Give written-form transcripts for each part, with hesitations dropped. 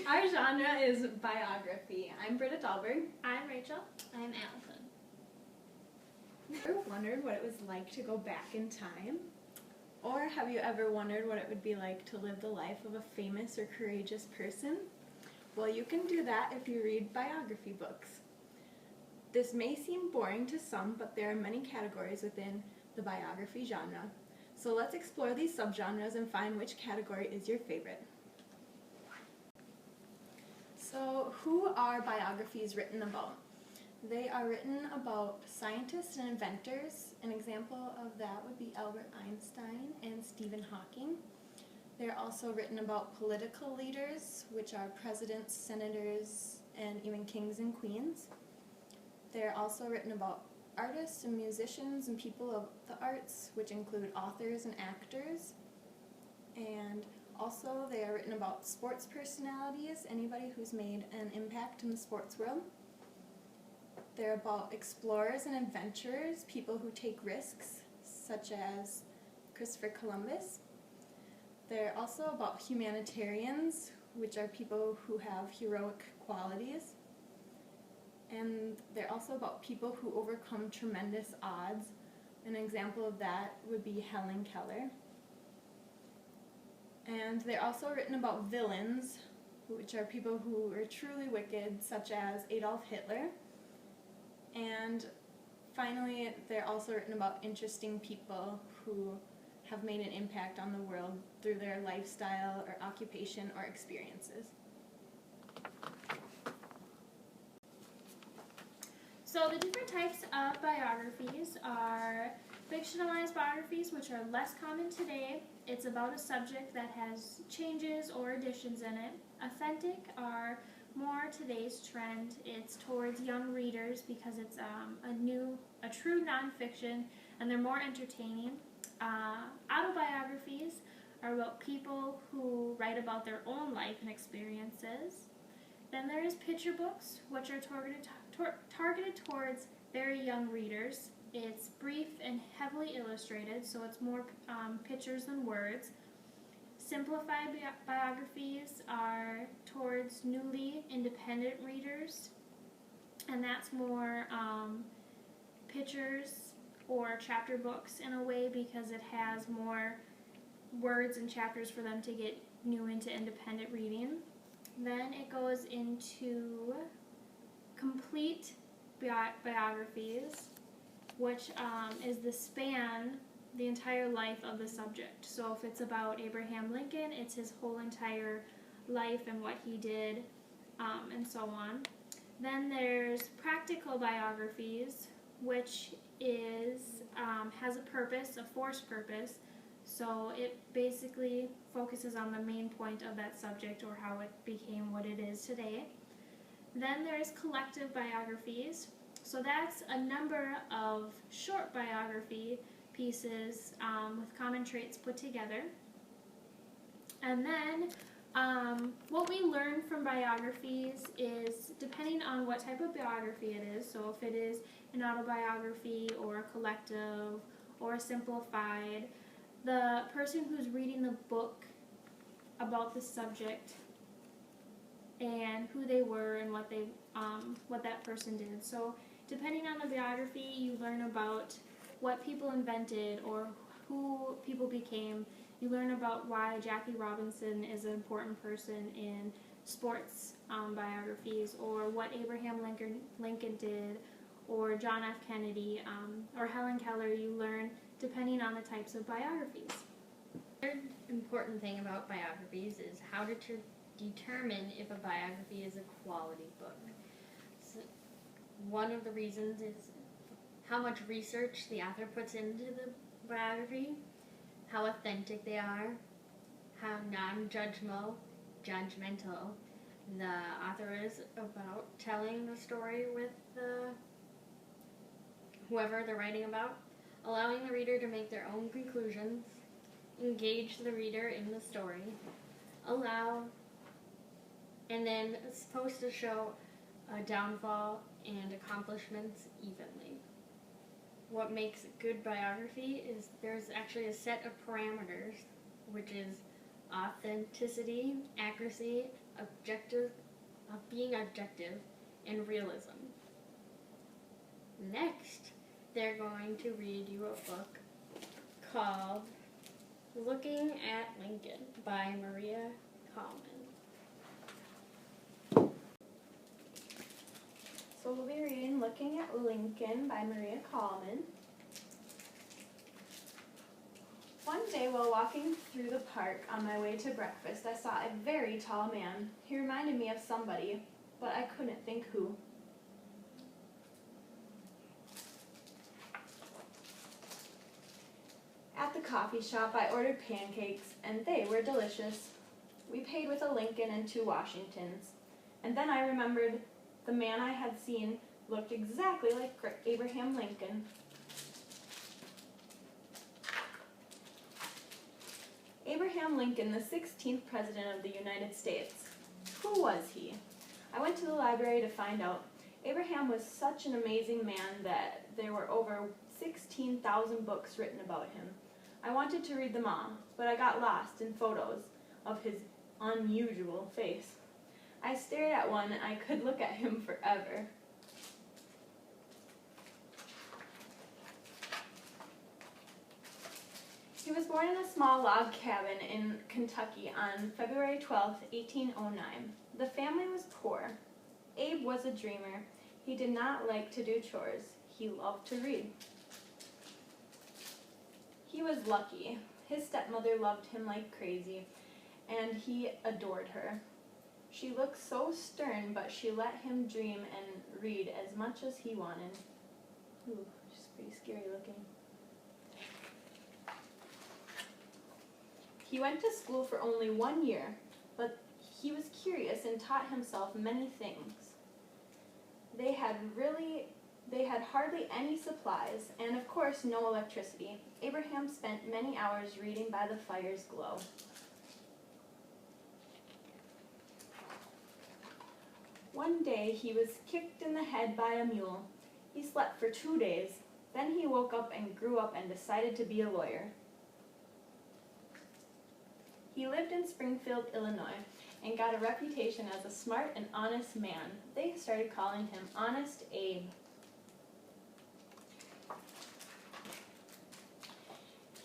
Our genre is biography. I'm Britta Dahlberg. I'm Rachel. I'm Allison. Ever wondered what it was like to go back in time? Or have you ever wondered what it would be like to live the life of a famous or courageous person? Well, you can do that if you read biography books. This may seem boring to some, but there are many categories within the biography genre. So let's explore these subgenres and find which category is your favorite. So, who are biographies written about? They are written about scientists and inventors. An example of that would be Albert Einstein and Stephen Hawking. They're also written about political leaders, which are presidents, senators, and even kings and queens. They're also written about artists and musicians and people of the arts, which include authors and actors. And also, they are written about sports personalities, anybody who's made an impact in the sports world. They're about explorers and adventurers, people who take risks, such as Christopher Columbus. They're also about humanitarians, which are people who have heroic qualities. And they're also about people who overcome tremendous odds. An example of that would be Helen Keller. And they're also written about villains, which are people who are truly wicked, such as Adolf Hitler. And finally, they're also written about interesting people who have made an impact on the world through their lifestyle or occupation or experiences. So the different types of biographies are fictionalized biographies, which are less common today. It's about a subject that has changes or additions in it. Authentic are more today's trend. It's towards young readers because it's a true nonfiction, and they're more entertaining. Autobiographies are about people who write about their own life and experiences. Then there is picture books, which are targeted towards very young readers. It's brief and heavily illustrated, so it's more pictures than words. Simplified biographies are towards newly independent readers, and that's more pictures or chapter books in a way because it has more words and chapters for them to get new into independent reading. Then it goes into complete biographies, which is the entire life of the subject. So if it's about Abraham Lincoln, it's his whole entire life and what he did, and so on. Then there's practical biographies, which has a purpose, a forced purpose. So it basically focuses on the main point of that subject or how it became what it is today. Then there's collective biographies. So that's a number of short biography pieces with common traits put together. And then what we learn from biographies is, depending on what type of biography it is, so if it is an autobiography or a collective or a simplified, the person who's reading the book about the subject and who they were and what that person did. So depending on the biography, you learn about what people invented or who people became. You learn about why Jackie Robinson is an important person in sports biographies, or what Abraham Lincoln did, or John F. Kennedy, or Helen Keller. You learn depending on the types of biographies. The third important thing about biographies is how to determine if a biography is a quality book. So one of the reasons is how much research the author puts into the biography, how authentic they are, how non-judgmental the author is about telling the story with whoever they're writing about, allowing the reader to make their own conclusions, engage the reader in the story, and then it's supposed to show a downfall and accomplishments evenly. What makes a good biography is there's actually a set of parameters, which is authenticity, accuracy, being objective and realism. Next, they're going to read you a book called Looking at Lincoln by Maria Kalman. So we'll be reading Looking at Lincoln by Maria Kalman. One day while walking through the park on my way to breakfast, I saw a very tall man. He reminded me of somebody, but I couldn't think who. At the coffee shop, I ordered pancakes, and they were delicious. We paid with a Lincoln and 2 Washingtons. And then I remembered the man I had seen looked exactly like Abraham Lincoln. Abraham Lincoln, the 16th President of the United States. Who was he? I went to the library to find out. Abraham was such an amazing man that there were over 16,000 books written about him. I wanted to read them all, but I got lost in photos of his unusual face. I stared at one and I could look at him forever. He was born in a small log cabin in Kentucky on February 12, 1809. The family was poor. Abe was a dreamer. He did not like to do chores. He loved to read. He was lucky. His stepmother loved him like crazy, and he adored her. She looked so stern, but she let him dream and read as much as he wanted. Ooh, she's pretty scary looking. He went to school for only 1 year, but he was curious and taught himself many things. They had hardly any supplies, and of course no electricity. Abraham spent many hours reading by the fire's glow. One day he was kicked in the head by a mule. He slept for 2 days. Then he woke up and grew up and decided to be a lawyer. He lived in Springfield, Illinois, and got a reputation as a smart and honest man. They started calling him Honest Abe.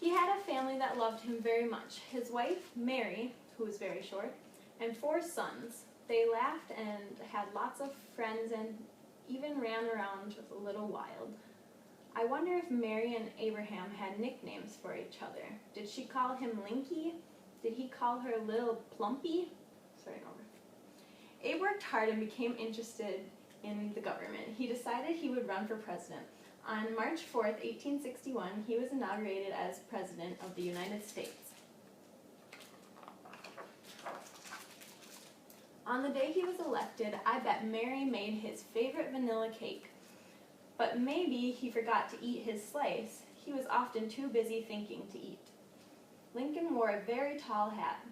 He had a family that loved him very much. His wife, Mary, who was very short, and 4 sons. They laughed and had lots of friends and even ran around a little wild. I wonder if Mary and Abraham had nicknames for each other. Did she call him Linky? Did he call her Little Plumpy? Sorry, over. Abe worked hard and became interested in the government. He decided he would run for president. On March 4th, 1861, he was inaugurated as President of the United States. On the day he was elected, I bet Mary made his favorite vanilla cake. But maybe he forgot to eat his slice. He was often too busy thinking to eat. Lincoln wore a very tall hat.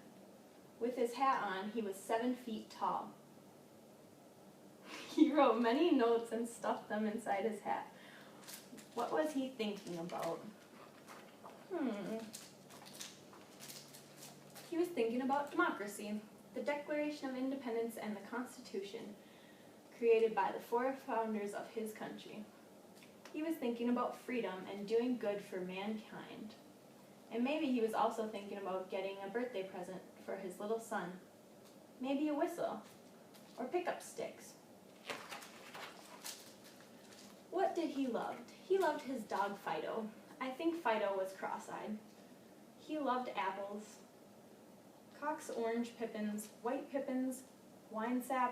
With his hat on, he was 7 feet tall. He wrote many notes and stuffed them inside his hat. What was he thinking about? He was thinking about democracy, the Declaration of Independence and the Constitution, created by the 4 founders of his country. He was thinking about freedom and doing good for mankind. And maybe he was also thinking about getting a birthday present for his little son. Maybe a whistle or pickup sticks. What did he love? He loved his dog Fido. I think Fido was cross-eyed. He loved apples. Cox orange pippins, white pippins, winesap,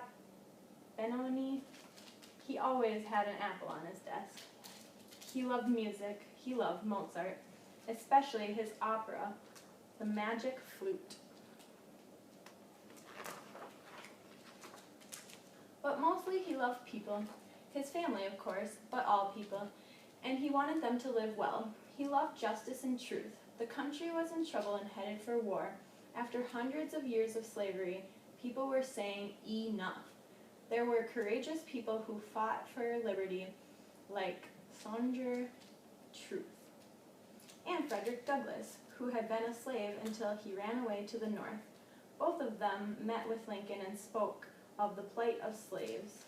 benoni. He always had an apple on his desk. He loved music. He loved Mozart, especially his opera, The Magic Flute. But mostly he loved people. His family, of course, but all people. And he wanted them to live well. He loved justice and truth. The country was in trouble and headed for war. After hundreds of years of slavery, people were saying enough. There were courageous people who fought for liberty, like Sojourner Truth, and Frederick Douglass, who had been a slave until he ran away to the north. Both of them met with Lincoln and spoke of the plight of slaves.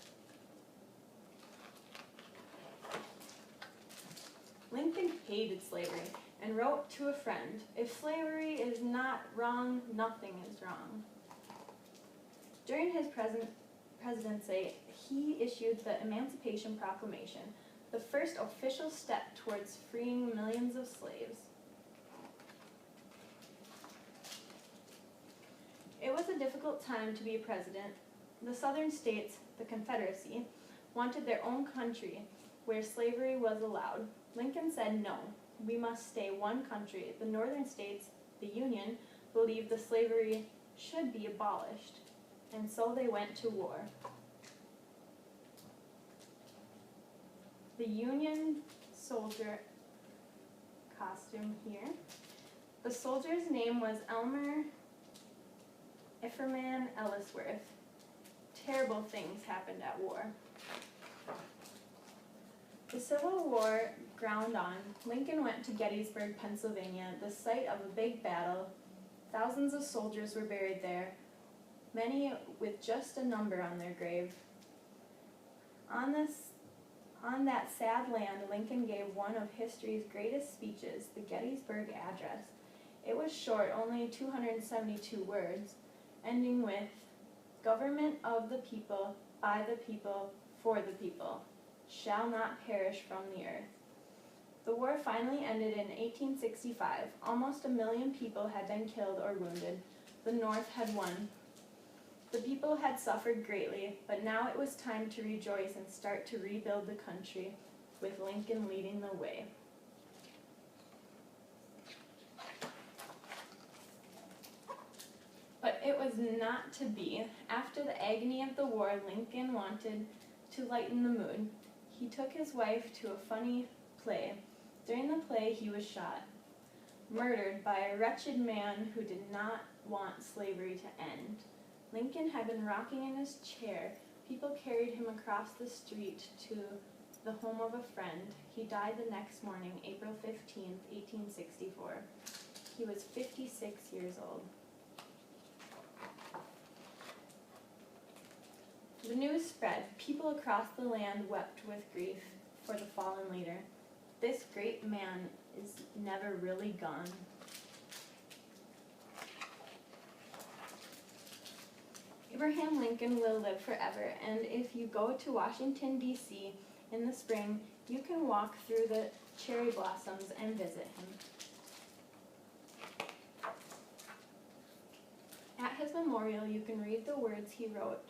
Lincoln hated slavery and wrote to a friend, "If slavery is not wrong, nothing is wrong." During his presidency, he issued the Emancipation Proclamation, the first official step towards freeing millions of slaves. It was a difficult time to be a president. The southern states, the Confederacy, wanted their own country where slavery was allowed. Lincoln said, "No, we must stay one country." The northern states, the Union, believed the slavery should be abolished, and so they went to war. The Union soldier costume here. The soldier's name was Elmer Ifferman Ellsworth. Terrible things happened at war. The Civil War ground on. Lincoln went to Gettysburg, Pennsylvania, the site of a big battle. Thousands of soldiers were buried there, many with just a number on their grave. On that sad land, Lincoln gave one of history's greatest speeches, the Gettysburg Address. It was short, only 272 words, ending with, "Government of the people, by the people, for the people, shall not perish from the earth." The war finally ended in 1865. Almost 1 million people had been killed or wounded. The North had won. The people had suffered greatly, but now it was time to rejoice and start to rebuild the country, with Lincoln leading the way. But it was not to be. After the agony of the war, Lincoln wanted to lighten the mood. He took his wife to a funny play. During the play, he was shot, murdered by a wretched man who did not want slavery to end. Lincoln had been rocking in his chair. People carried him across the street to the home of a friend. He died the next morning, April 15th, 1864. He was 56 years old. The news spread. People across the land wept with grief for the fallen leader. This great man is never really gone. Abraham Lincoln will live forever, and if you go to Washington, D.C. in the spring, you can walk through the cherry blossoms and visit him. At his memorial, you can read the words he wrote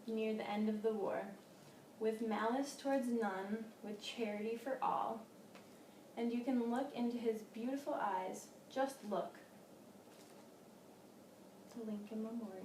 near the end of the war. "With malice towards none, with charity for all." And you can look into his beautiful eyes. Just look. The Lincoln Memorial.